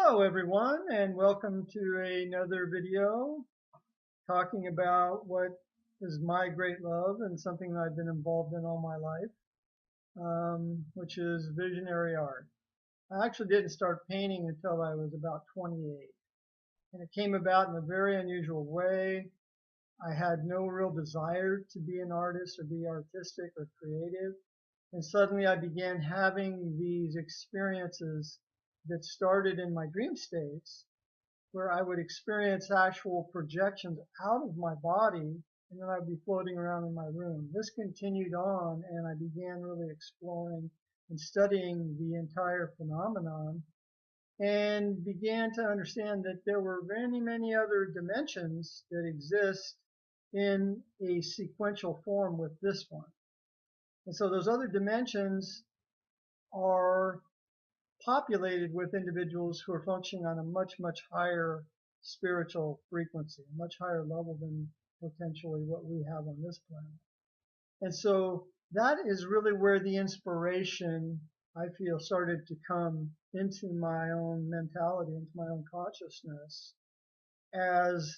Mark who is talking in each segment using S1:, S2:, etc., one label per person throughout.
S1: Hello everyone, and welcome to another video talking about what is my great love and something that I've been involved in all my life, which is visionary art. I actually didn't start painting until I was about 28, and it came about in a very unusual way. I had no real desire to be an artist or be artistic or creative, and suddenly I began having these experiences that started in my dream states where I would experience actual projections out of my body, and then I'd be floating around in my room. This continued on, and I began really exploring and studying the entire phenomenon and began to understand that there were many, many other dimensions that exist in a sequential form with this one. And so those other dimensions are populated with individuals who are functioning on a much, much higher spiritual frequency, a much higher level than potentially what we have on this planet. And so that is really where the inspiration, I feel, started to come into my own mentality, into my own consciousness, as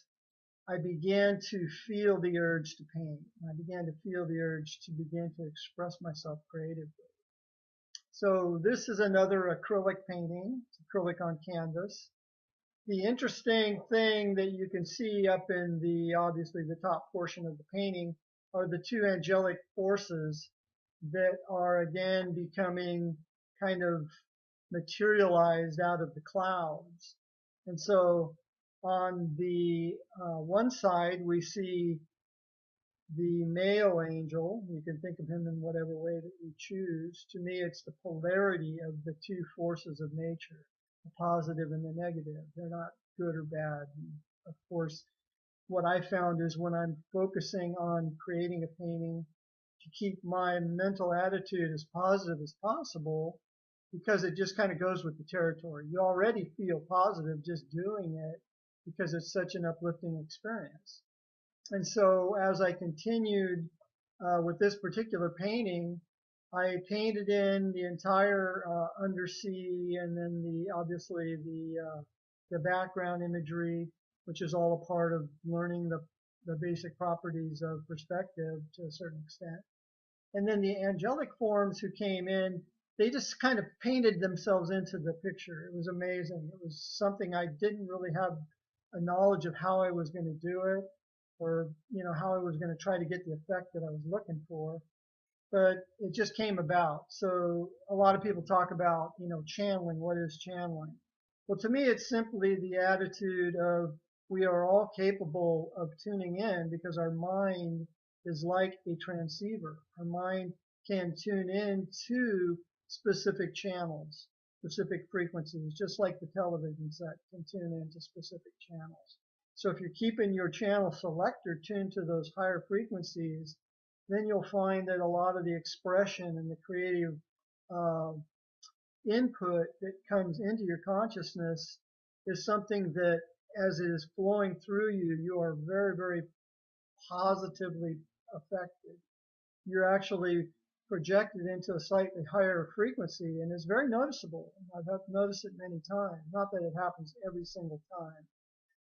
S1: I began to feel the urge to paint. I began to feel the urge to begin to express myself creatively. So this is another acrylic painting. It's acrylic on canvas. The interesting thing that you can see up in the, obviously the top portion of the painting, are the two angelic forces that are again becoming kind of materialized out of the clouds. And so on the one side we see the male angel. You can think of him in whatever way that you choose. To me, it's the polarity of the two forces of nature, the positive and the negative. They're not good or bad. And of course, what I found is when I'm focusing on creating a painting, to keep my mental attitude as positive as possible, because it just kind of goes with the territory. You already feel positive just doing it because it's such an uplifting experience. And so as I continued with this particular painting, I painted in the entire undersea, and then obviously the background imagery, which is all a part of learning the basic properties of perspective to a certain extent. And then the angelic forms who came in, they just kind of painted themselves into the picture. It was amazing. It was something I didn't really have a knowledge of how I was going to do it, or how I was going to try to get the effect that I was looking for, but it just came about. So a lot of people talk about channeling. What is channeling? Well, to me, it's simply the attitude of we are all capable of tuning in, because our mind is like a transceiver. Our mind can tune in to specific channels, specific frequencies, just like the television set can tune into specific channels. So if you're keeping your channel selector tuned to those higher frequencies, then you'll find that a lot of the expression and the creative input that comes into your consciousness is something that, as it is flowing through you, you are very, very positively affected. You're actually projected into a slightly higher frequency, and it's very noticeable. I've noticed it many times. Not that it happens every single time.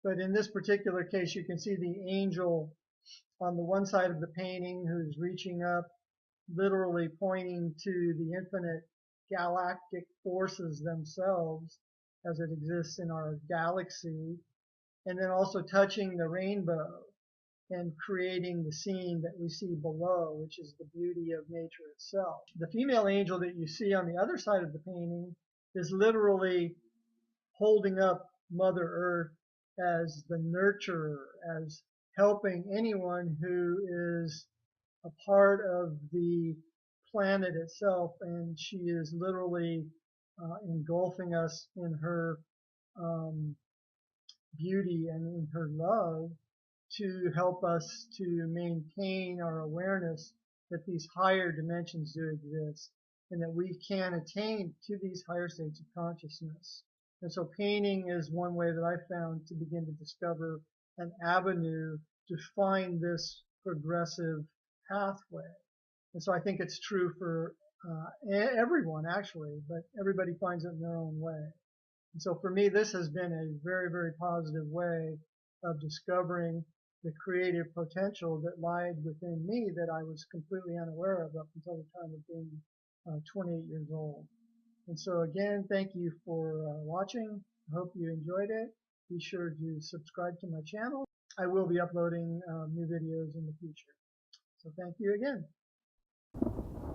S1: But in this particular case, you can see the angel on the one side of the painting who's reaching up, literally pointing to the infinite galactic forces themselves as it exists in our galaxy, and then also touching the rainbow and creating the scene that we see below, which is the beauty of nature itself. The female angel that you see on the other side of the painting is literally holding up Mother Earth as the nurturer, as helping anyone who is a part of the planet itself, and she is literally engulfing us in her beauty and in her love to help us to maintain our awareness that these higher dimensions do exist and that we can attain to these higher states of consciousness. And so painting is one way that I found to begin to discover an avenue to find this progressive pathway. And so I think it's true for everyone, actually, but everybody finds it in their own way. And so for me, this has been a very, very positive way of discovering the creative potential that lied within me that I was completely unaware of up until the time of being 28 years old. And so again, thank you for watching. I hope you enjoyed it. Be sure to subscribe to my channel. I will be uploading new videos in the future. So thank you again.